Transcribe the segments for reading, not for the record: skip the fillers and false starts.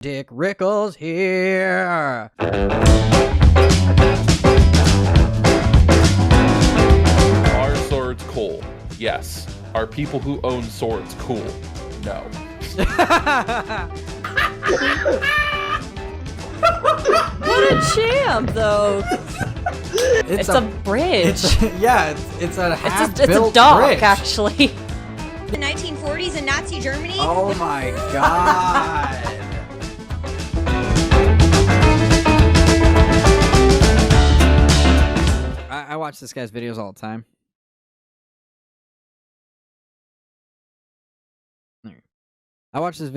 Dick Rickles here. Are swords cool? Yes. Are people who own swords cool? No. What a champ, though. It's a bridge. It's a half-built It's a dock, bridge. actually. The 1940s in Nazi Germany. Oh my god. I watch this guy's videos all the time. I watch this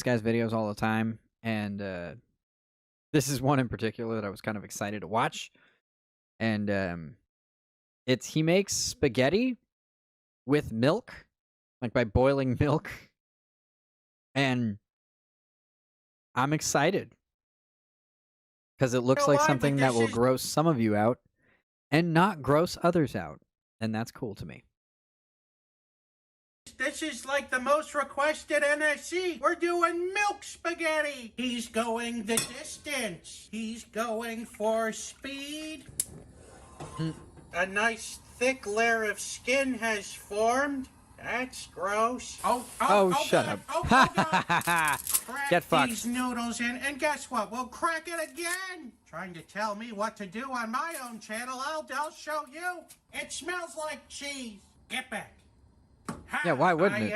guy's videos all the time, and this is one in particular that I was kind of excited to watch. And he makes spaghetti with milk, like by boiling milk, and I'm excited because it looks like something that will gross some of you out and not gross others out, and that's cool to me. This is like the most requested NSC. We're doing milk spaghetti. He's going the distance. He's going for speed. A nice thick layer of skin has formed. That's gross. Oh, shut up. Crack Get fucked. these noodles in, and guess what? We'll crack it again. Trying to tell me what to do on my own channel. I'll show you. It smells like cheese. Get back. Yeah, why wouldn't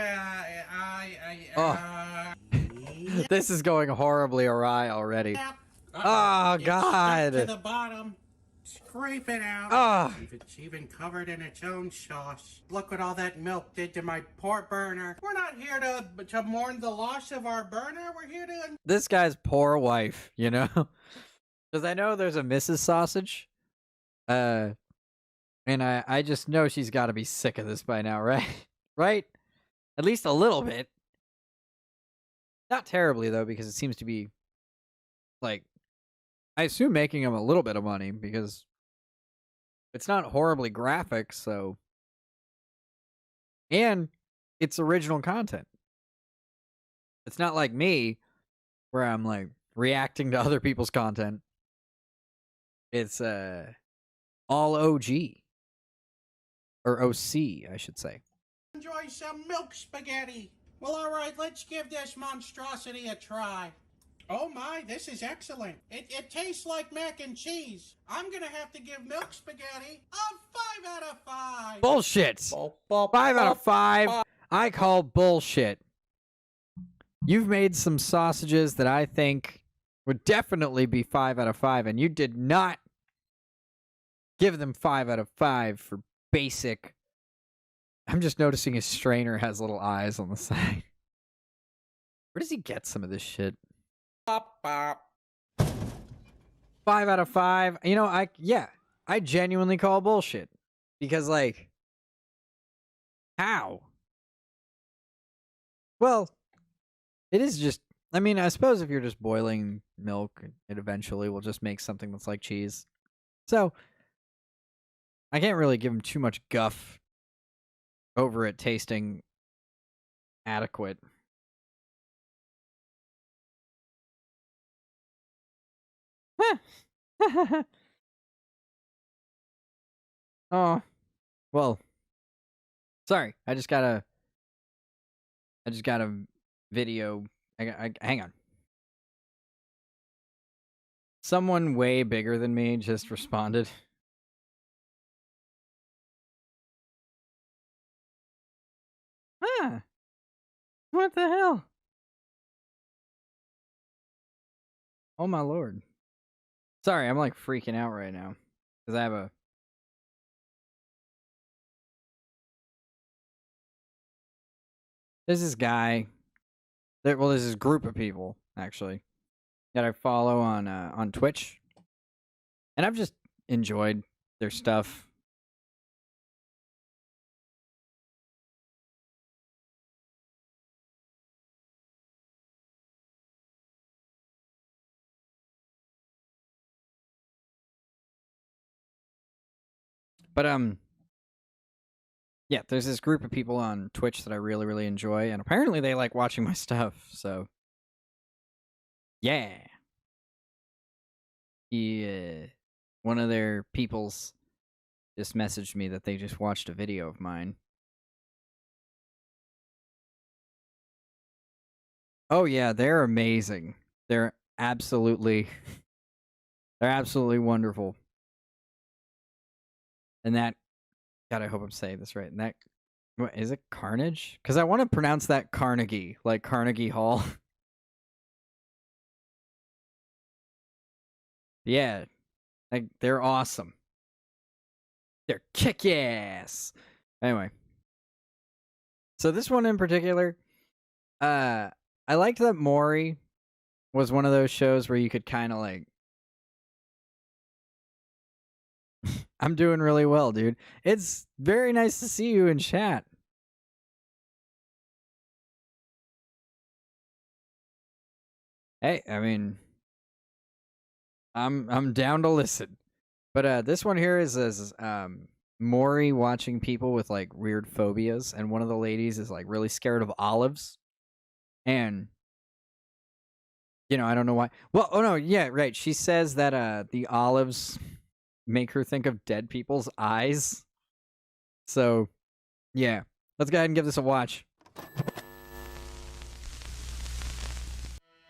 it? This is going horribly awry already. Oh, God. To the bottom. Scrape it out. Oh. It's even covered in its own sauce. Look what all that milk did to my poor burner. We're not here to mourn the loss of our burner. We're here to... This guy's poor wife, you know? Because I know there's a Mrs. Sausage. And I just know she's got to be sick of this by now, right? Right? At least a little bit. Not terribly, though, because it seems to be, like, I assume making him a little bit of money, because it's not horribly graphic, so... And it's original content. It's not like me, where I'm, like, reacting to other people's content. It's, all OG. Or OC, I should say. Enjoy some milk spaghetti. Well, all right, let's give this monstrosity a try. Oh my, this is excellent. It tastes like mac and cheese. I'm gonna have to give milk spaghetti a 5 out of 5. Bullshit! 5 out of 5. I call bullshit. You've made some sausages that I think would definitely be 5 out of 5, and you did not give them 5 out of 5 for basic. I'm just noticing his strainer has little eyes on the side. Where does he get some of this shit? 5 out of 5. You know, I genuinely call bullshit. Because, like, how? Well, it is just, I mean, I suppose if you're just boiling milk, it eventually will just make something that's like cheese. So, I can't really give him too much guff over it tasting adequate. Oh, well, sorry. I just got a video. Hang on. Someone way bigger than me just responded. Huh. What the hell? Oh my lord. Sorry, I'm like freaking out right now. Because I have a... There's this guy... Well, there's this group of people, actually, that I follow on Twitch. And I've just enjoyed their stuff. But, yeah, there's this group of people on Twitch that I really, really enjoy, and apparently they like watching my stuff, so Yeah. One of their peoples just messaged me that they just watched a video of mine. Oh yeah, they're amazing. They're absolutely wonderful. And that, God, I hope I'm saying this right. And that, what is it, Carnage? Because I want to pronounce that Carnegie, like Carnegie Hall. Yeah, like they're awesome. They're kick-ass. Anyway, so this one in particular, I liked that Maury was one of those shows where you could kind of like, I'm doing really well, dude. It's very nice to see you in chat. Hey, I mean, I'm down to listen. But this one here is Maury watching people with like weird phobias, and one of the ladies is like really scared of olives. And you know, I don't know why. Well, oh no, yeah, right. She says that the olives make her think of dead people's eyes. So, yeah. Let's go ahead and give this a watch.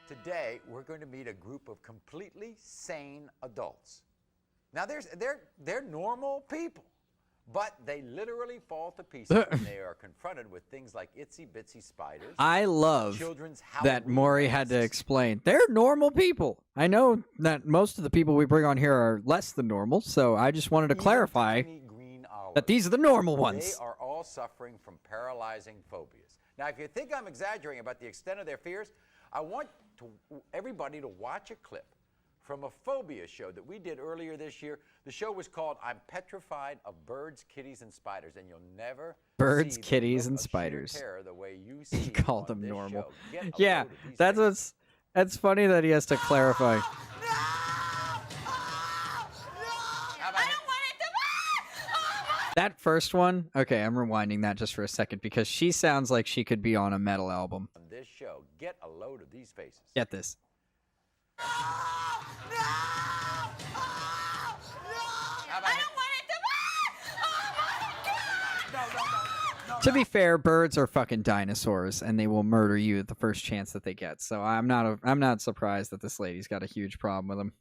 Today, we're going to meet a group of completely sane adults. Now, they're normal people, but they literally fall to pieces when they are confronted with things like itsy-bitsy spiders. I love children's that Halloween Maury had to explain. They're normal people. I know that most of the people we bring on here are less than normal, so I just wanted to clarify that these are the normal ones. They are all suffering from paralyzing phobias. Now, if you think I'm exaggerating about the extent of their fears, I want everybody to watch a clip from a phobia show that we did earlier this year. The show was called "I'm Petrified of Birds, Kitties, and Spiders," and you'll never Birds, see the kitties, look and of sheer spiders. terror the way you see He called on them this normal. show. Get a Yeah, load of these that's faces. that's funny that he has to clarify. That first one, okay, I'm rewinding that just for a second because she sounds like she could be on a metal album. On this show, get a load of these faces. Get this. To be fair, birds are fucking dinosaurs, and they will murder you at the first chance that they get. So I'm not surprised that this lady's got a huge problem with them.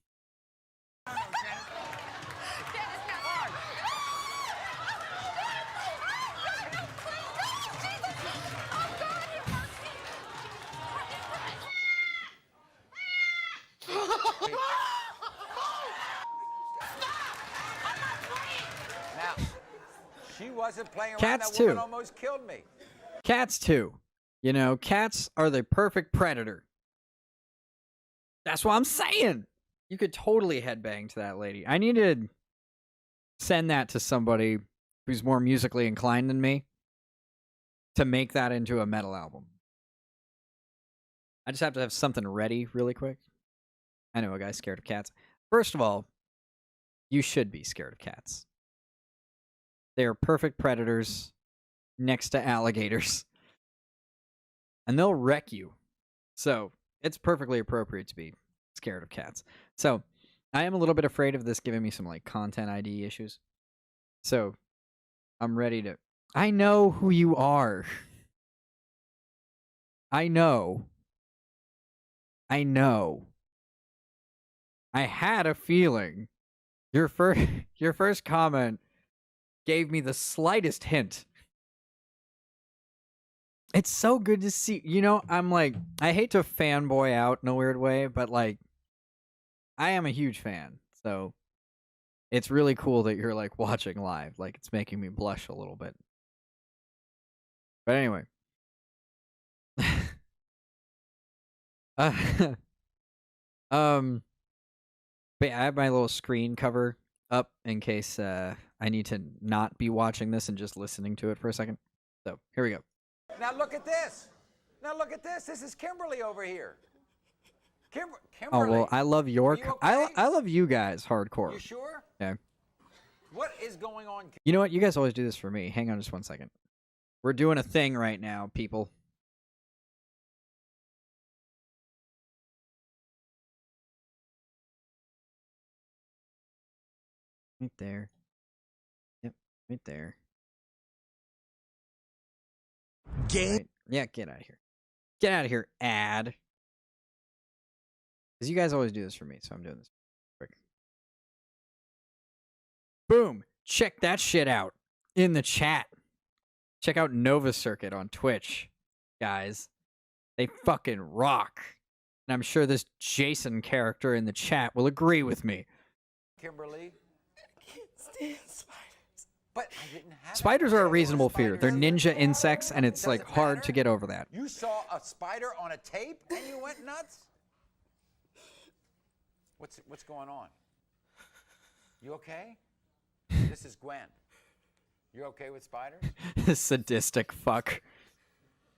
Now, she wasn't playing around. Cats That woman too. almost killed me. Cats too. You know, cats are the perfect predator. That's what I'm saying. You could totally headbang to that lady. I need to send that to somebody who's more musically inclined than me to make that into a metal album. I just have to have something ready really quick. I know a guy's scared of cats. First of all, you should be scared of cats. They are perfect predators next to alligators. And they'll wreck you. So, it's perfectly appropriate to be scared of cats. So, I am a little bit afraid of this giving me some, like, content ID issues. So, I'm ready to... I know who you are. I know. I had a feeling. Your first comment gave me the slightest hint. It's so good to see. You know, I'm like, I hate to fanboy out in a weird way, but like, I am a huge fan. So it's really cool that you're like watching live. Like, it's making me blush a little bit. But anyway. But yeah, I have my little screen cover up in case I need to not be watching this and just listening to it for a second. So here we go. Now look at this. Now look at this. This is Kimberly over here. Kimberly. Oh well, I love your. Are you okay? I love you guys hardcore. You sure? Yeah. What is going on? You know what? You guys always do this for me. Hang on just one second. We're doing a thing right now, people. Right there. Yep, right there. Right. Yeah, get out of here. Get out of here, ad. Because you guys always do this for me, so I'm doing this quick. Boom! Check that shit out in the chat. Check out Nova Circuit on Twitch, guys. They fucking rock. And I'm sure this Jason character in the chat will agree with me. Kimberly. I can't stand spiders. But I didn't have Spiders are a reasonable fear. They're ninja insects, and it's like hard to get over that. You saw a spider on a tape and you went nuts? What's going on? You okay? This is Gwen. You're okay with spiders? Sadistic fuck.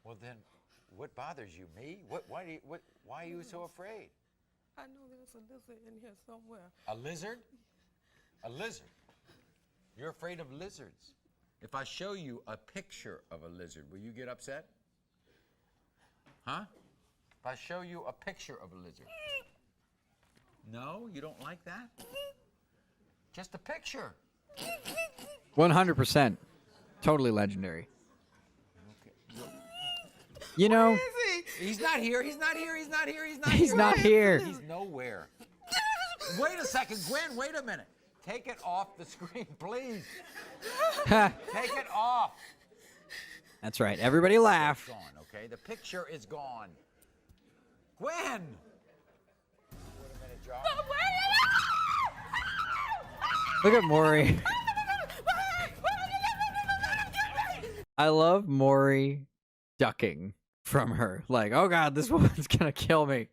Well then, what bothers you? Me? Why are you so afraid? I know there's a lizard in here somewhere. A lizard? A lizard? You're afraid of lizards. If I show you a picture of a lizard, will you get upset? Huh? If I show you a picture of a lizard. No, you don't like that? Just a picture. 100%. Totally legendary. You know, He's not here. He's not here. He's not here. He's not here. he's not here. He's nowhere. Wait a second, Gwen. Wait a minute. Take it off the screen, please. Take it off. That's right. Everybody laugh. It's gone, okay? The picture is gone. Gwen! Wait a minute, John. Look at Maury. I love Maury ducking from her. Like, oh god, this woman's gonna kill me.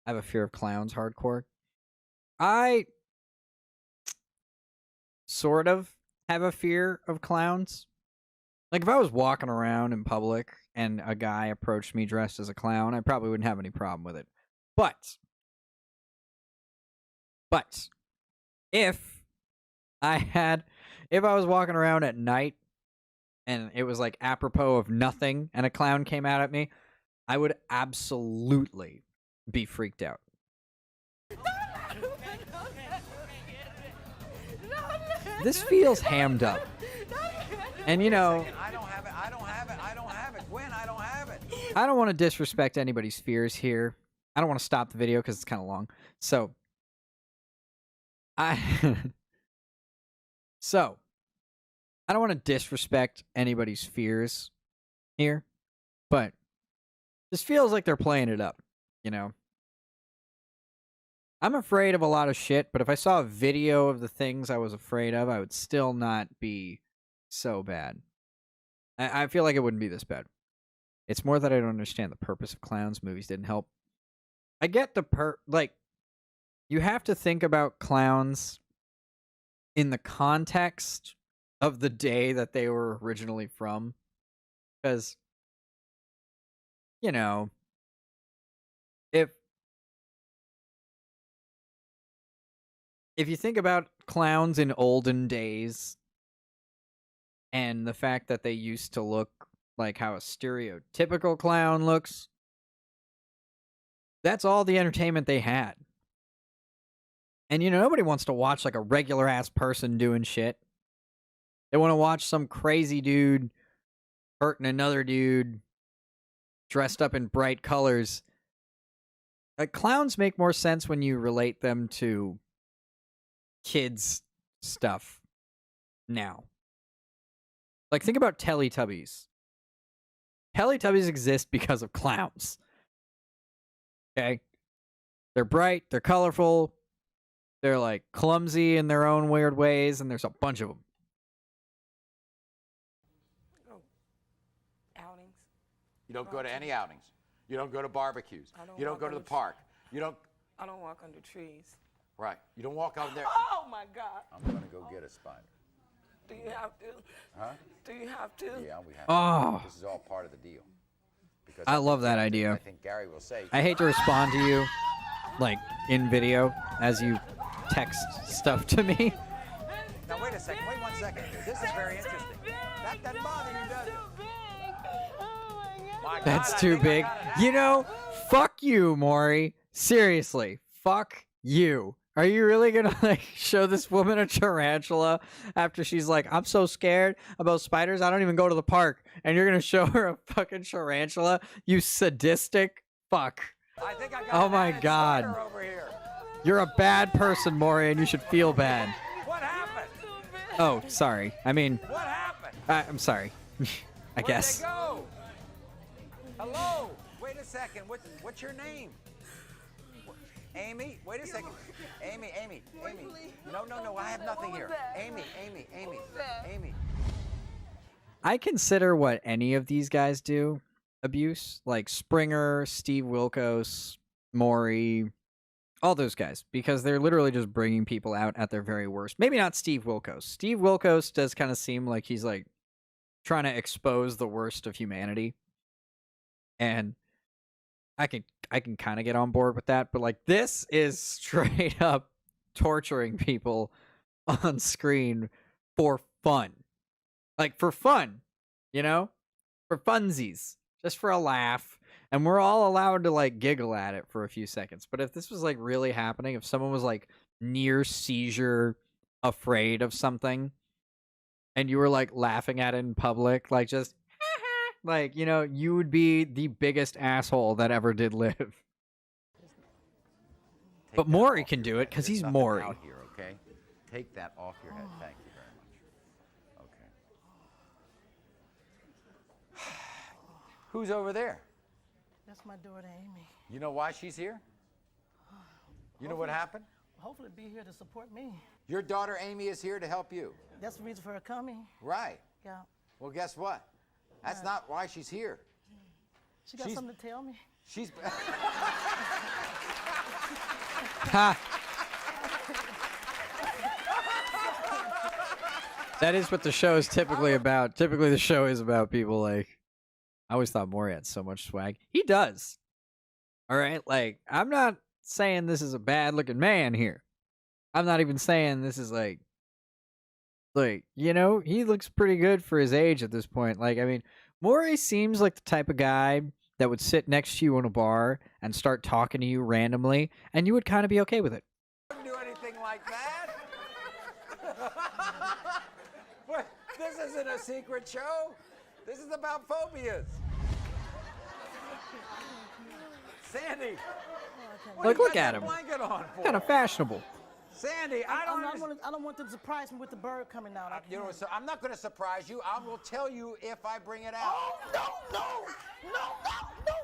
I have a fear of clowns hardcore. I sort of have a fear of clowns. Like, if I was walking around in public and a guy approached me dressed as a clown, I probably wouldn't have any problem with it. But if I was walking around at night and it was like apropos of nothing and a clown came out at me, I would absolutely be freaked out. This feels hammed up. And you know, I don't have it. I don't have it. I don't have it. Gwen, I don't have it. I don't want to disrespect anybody's fears here. I don't want to stop the video because it's kind of long. So, I don't want to disrespect anybody's fears here, but this feels like they're playing it up, you know? I'm afraid of a lot of shit, but if I saw a video of the things I was afraid of, I would still not be so bad. I feel like it wouldn't be this bad. It's more that I don't understand the purpose of clowns. Movies didn't help. I get the like, you have to think about clowns in the context of the day that they were originally from. Because, you know, if you think about clowns in olden days and the fact that they used to look like how a stereotypical clown looks, that's all the entertainment they had. And, you know, nobody wants to watch like a regular ass person doing shit. They want to watch some crazy dude hurting another dude dressed up in bright colors. Like, clowns make more sense when you relate them to kids stuff now. Like, think about Teletubbies. Teletubbies exist because of clowns. Okay? They're bright, they're colorful, they're like clumsy in their own weird ways, and there's a bunch of them. Outings. You don't go to any outings. You don't go to barbecues. You don't go to the park. You don't. I don't walk under trees. Right. You don't walk out there. Oh my God. I'm gonna go get a spider. Do you have to? Huh? Do you have to? Yeah, we have. Oh. This is all part of the deal. Because I love that idea. I think Gary will say. I hate to respond to you, like, in video, as you text stuff to me. Now wait a second. Wait 1 second. This is very interesting. That doesn't bother you, does it? My God, That's I too think I big. got it. You know, fuck you, Maury. Seriously, fuck you. Are you really gonna like show this woman a tarantula after she's like, I'm so scared about spiders, I don't even go to the park, and you're gonna show her a fucking tarantula? You sadistic fuck. I think I got Oh an my added God. spider over here. You're a bad person, Maury, and you should feel bad. What happened? Oh, sorry. I mean, What happened? I'm sorry. I guess. Where'd they go? Hello? Wait a second. What's your name? Amy? Wait a second. Amy. No. I have nothing here. Amy. I consider what any of these guys do abuse, like Springer, Steve Wilkos, Maury, all those guys, because they're literally just bringing people out at their very worst. Maybe not Steve Wilkos. Steve Wilkos does kind of seem like he's like trying to expose the worst of humanity, and I can kind of get on board with that. But like, this is straight up torturing people on screen for fun, like for fun, you know, for funsies, just for a laugh. And we're all allowed to like giggle at it for a few seconds. But if this was like really happening, if someone was like near seizure, afraid of something, and you were like laughing at it in public, like just like, you know, you would be the biggest asshole that ever did live. But Maury can do it because he's Maury. Out here, okay? Take that off your head. Thank you very much. Okay. Who's over there? That's my daughter, Amy. You know why she's here? You know what happened? Hopefully be here to support me. Your daughter Amy is here to help you. That's the reason for her coming. Right. Yeah. Well, guess what? That's not why she's here. She got something to tell me. She's Ha! That is what the show is typically about. Typically the show is about people like, I always thought Maury had so much swag. He does. All right? Like, I'm not saying this is a bad looking man here. I'm not even saying this is like, you know, he looks pretty good for his age at this point. Like, I mean, Maury seems like the type of guy that would sit next to you in a bar and start talking to you randomly, and you would kind of be okay with it. I wouldn't do anything like that. What? This isn't a secret show. This is about phobias. Sandy. Like, look at him. Blanket on for? Kind of fashionable. Sandy, I don't want them to surprise me with the bird coming out. You know, so I'm not going to surprise you. I will tell you if I bring it out. Oh,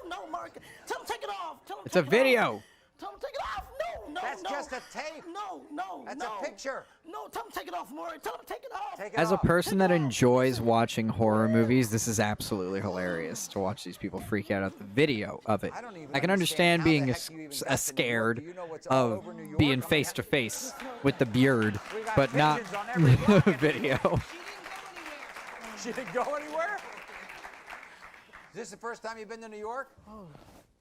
no, Mark. Tell him to take it off. It's a video. Tell him to take it off. No. That's just a tape. No. That's a picture. No, tell him to take it off, Maury. Tell him to take it off. Take it As a off. person that enjoys watching horror movies, this is absolutely hilarious to watch these people freak out at the video of it. I can understand being scared of being face to face with the beard, but not the video. She didn't go anywhere? Is this the first time you've been to New York? Oh.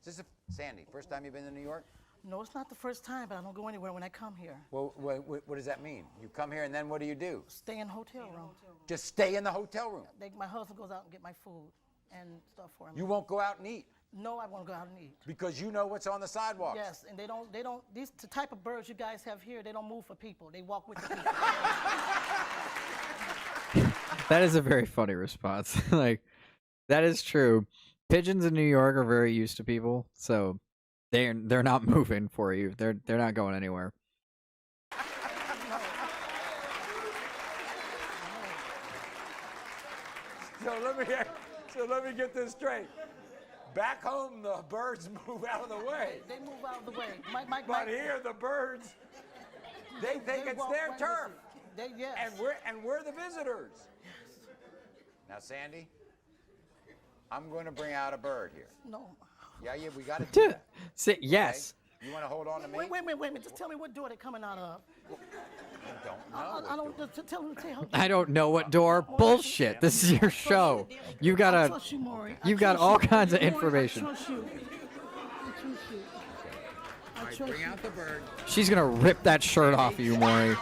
Is this Sandy, first time you've been to New York? No, it's not the first time, but I don't go anywhere when I come here. Well, what does that mean? You come here and then what do you do? Stay in the hotel room. Just stay in the hotel room? My husband goes out and get my food and stuff for me. You won't go out and eat? No, I won't go out and eat. Because you know what's on the sidewalks? Yes, and they don't, these the type of birds you guys have here, they don't move for people. They walk with the people. That is a very funny response. Like, that is true. Pigeons in New York are very used to people, so they're not moving for you. They're not going anywhere. So let me get this straight. Back home, the birds move out of the way. They move out of the way. But here, the birds, they think it's their turf. Yes. And we're the visitors. Yes. Now, Sandy, I'm going to bring out a bird here. No. Yeah, we got to do that. Yes. Okay? You want to hold on to me? Wait a minute. Just tell me what door they're coming out of. I don't know. Tell them to tell. I don't know what door. Bullshit. This is your show. You gotta. Trust you, Maury. You've got all kinds of information. I trust you. All right, bring out the bird. She's gonna rip that shirt off of you, Maury.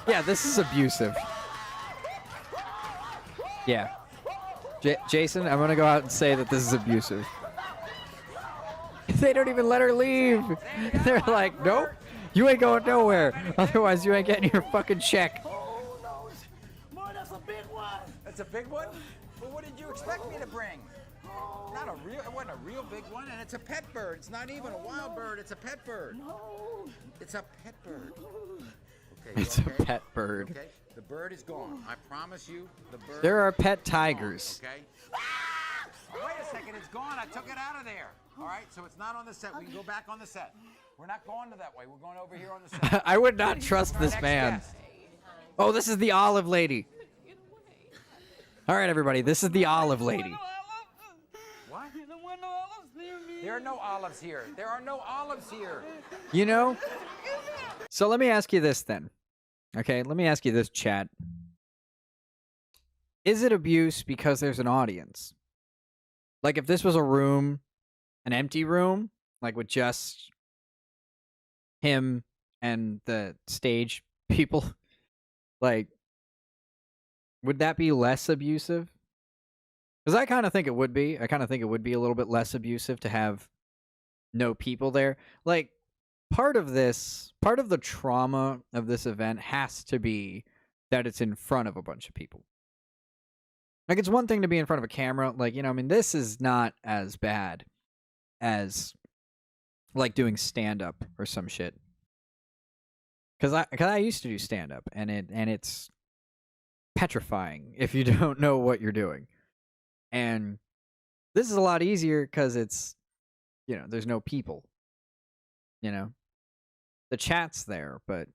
Yeah, this is abusive. Yeah. Jason, I'm gonna go out and say that this is abusive. They don't even let her leave. They're like, nope, you ain't going nowhere. Otherwise, you ain't getting your fucking check. Oh, no. Boy, that's a big one. That's a big one? Well, what did you expect me to bring? Not a real, it wasn't a real big one, and it's a pet bird. It's not even a wild bird, it's a pet bird. No. It's a pet bird. Okay, It's okay? a pet bird. Okay, the bird is gone. I promise you, the bird. There are pet is gone, tigers. okay? Oh, wait a second, it's gone. I took it out of there. All right, so it's not on the set. We can go back on the set. We're not going to that way. We're going over here on the set. I would not trust this Next man. guest. Oh, this is the olive lady. All right, everybody, this is the olive lady. What? There are no olives here. There are no olives here. You know? So let me ask you this then. Okay, let me ask you this, chat. Is it abuse because there's an audience? Like if this was a room, an empty room, like with just him and the stage people, like, would that be less abusive? Because I kind of think it would be. I kind of think it would be a little bit less abusive to have no people there. Like, part of the trauma of this event has to be that it's in front of a bunch of people. Like, it's one thing to be in front of a camera. Like, you know, I mean, this is not as bad as, like, doing stand-up or some shit. Because I used to do stand-up, and it's petrifying if you don't know what you're doing. And this is a lot easier because it's, you know, there's no people. You know? The chat's there, but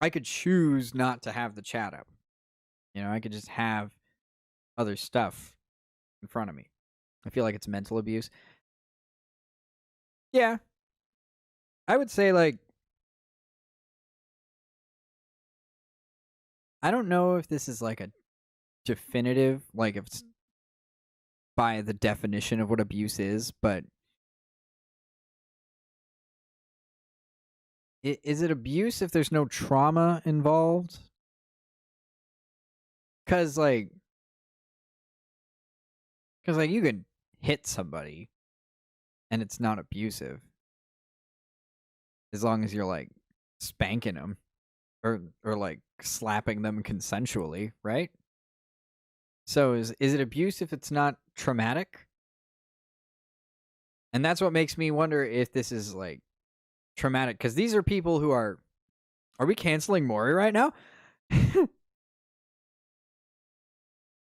I could choose not to have the chat up. You know, I could just have other stuff in front of me. I feel like it's mental abuse. Yeah. I would say, like, I don't know if this is like a definitive, like if it's by the definition of what abuse is, but is it abuse if there's no trauma involved? Because like you could hit somebody and it's not abusive as long as you're like spanking them or like slapping them consensually, right? So is it abuse if it's not traumatic? And that's what makes me wonder if this is like traumatic, because these are people who are we canceling Maury right now? I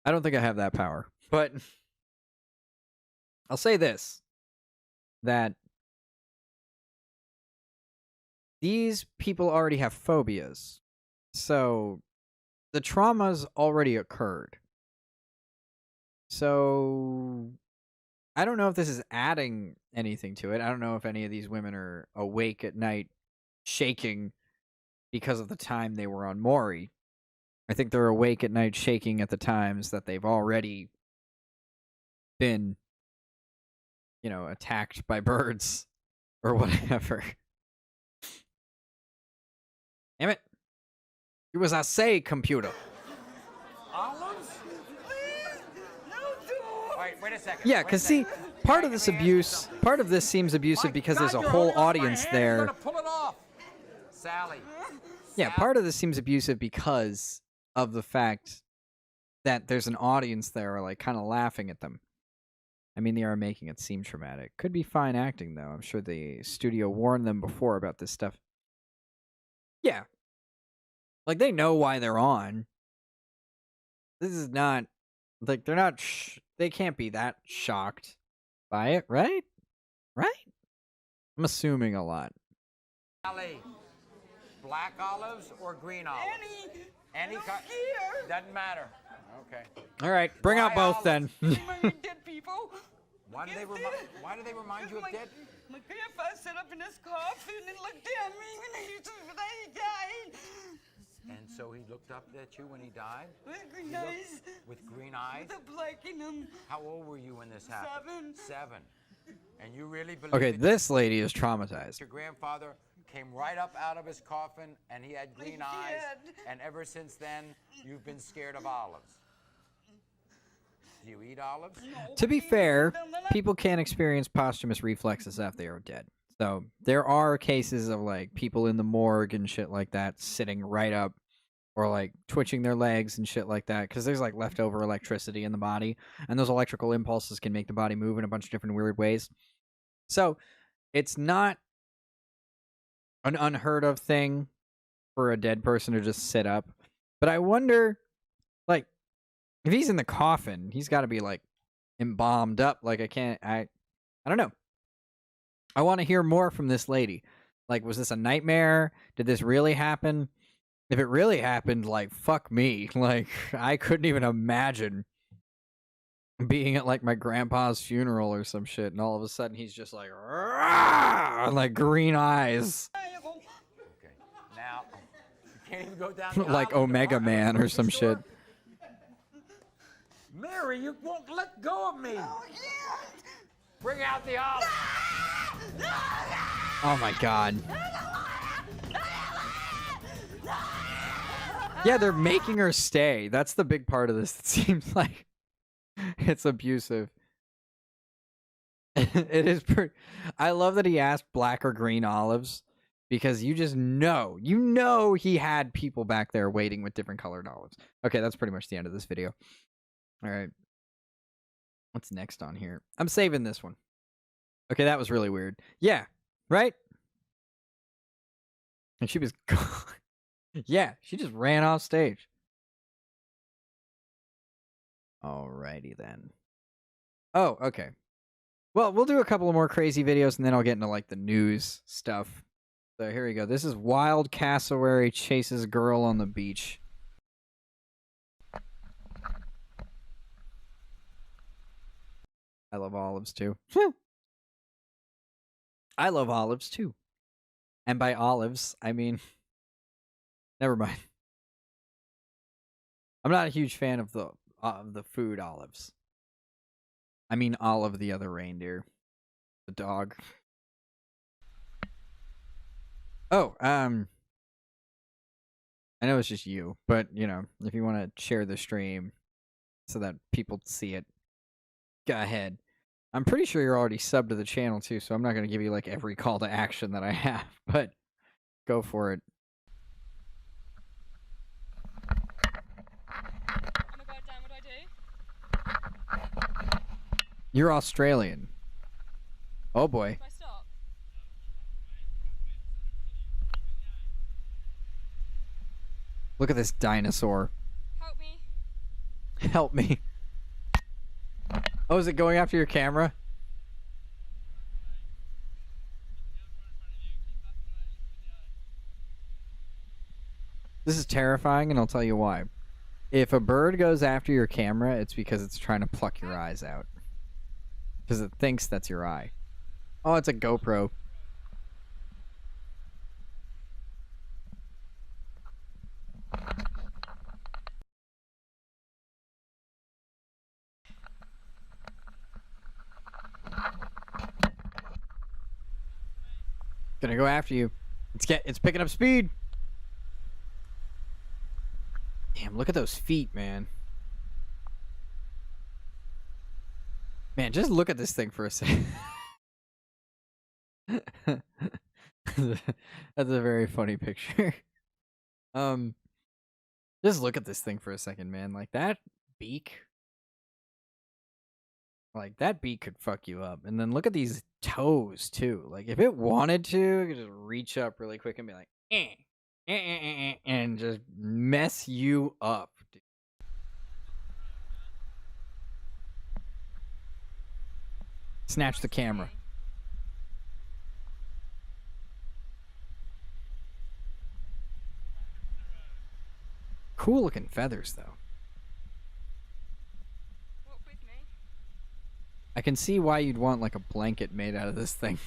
don't think I have that power, but I'll say this, that these people already have phobias, so the trauma's already occurred. So I don't know if this is adding anything to it. I don't know if any of these women are awake at night shaking because of the time they were on Maury. I think they're awake at night shaking at the times that they've already been, you know, attacked by birds or whatever. Damn it. Do as I say, computer. Olives? Wait a second. Yeah, because see, part of this seems abusive because there's a whole audience there. Gonna pull it off. Sally. Yeah, part of this seems abusive because of the fact that there's an audience there, like, kind of laughing at them. I mean, they are making it seem traumatic. Could be fine acting, though. I'm sure the studio warned them before about this stuff. Yeah. Like, they know why they're on. This is not... Like, they're not... they can't be that shocked by it, right? Right? I'm assuming a lot. Sally. Black olives or green olives? Any kind. Doesn't matter. Okay. All right, bring out both then. Dead people. Why do they remind you of dead? My grandpa sat up in his coffin and looked at me when he died. And so he looked up at you when he died? With green eyes. With green eyes? With a black in him. How old were you when this happened? 7. And you really believe Okay, that this lady is traumatized. your grandfather came right up out of his coffin and he had green eyes, and ever since then you've been scared of olives? Do you eat olives? To be fair, people can experience posthumous reflexes after they are dead. So there are cases of like people in the morgue and shit like that sitting right up or like twitching their legs and shit like that because there's like leftover electricity in the body, and those electrical impulses can make the body move in a bunch of different weird ways. So it's not an unheard of thing for a dead person to just sit up. But I wonder, like, if he's in the coffin, he's got to be like embalmed up. Like I don't know. I want to hear more from this lady. Like, was this a nightmare? Did this really happen? If it really happened, like, fuck me. Like, I couldn't even imagine being at like my grandpa's funeral or some shit, and all of a sudden he's just like, "Rah!" like green eyes. Okay. Now, you can't even go down like Omega Man or some shit. Mary, you won't let go of me. Bring out the olive. Oh my god. Yeah, they're making her stay. That's the big part of this. It seems like it's abusive. It is pretty. I love that he asked black or green olives because you just know, he had people back there waiting with different colored olives. Okay, that's pretty much the end of this video. All right. What's next on here? I'm saving this one. Okay, that was really weird. Yeah, right? And she was gone. Yeah, she just ran off stage. Alrighty then. Oh, okay. Well, we'll do a couple of more crazy videos and then I'll get into like the news stuff. So here we go. This is Wild Cassowary chases girl on the beach. I love olives too. I love olives too. And by olives, I mean... Never mind. I'm not a huge fan of the food olives. I mean Olive the other reindeer. The dog. Oh, I know it's just you, but, you know, if you want to share the stream so that people see it, go ahead. I'm pretty sure you're already subbed to the channel, too, so I'm not going to give you, like, every call to action that I have, but go for it. Oh my god, Dan, what do I do? You're Australian. Oh, boy. Do I stop? Look at this dinosaur. Help me. Help me. Oh, is it going after your camera? This is terrifying, and I'll tell you why. If a bird goes after your camera, it's because it's trying to pluck your eyes out. Because it thinks that's your eye. Oh, it's a GoPro. Gonna go after you. It's picking up speed. Damn, look at those feet, man. Man, just look at this thing for a second. That's a very funny picture. Just look at this thing for a second, man. Like that beak. Like that beak could fuck you up. And then look at these toes too. Like if it wanted to, it could just reach up really quick and be like, and just mess you up, dude. Snatch the camera. Cool looking feathers, though. Walk with me. I can see why you'd want like a blanket made out of this thing.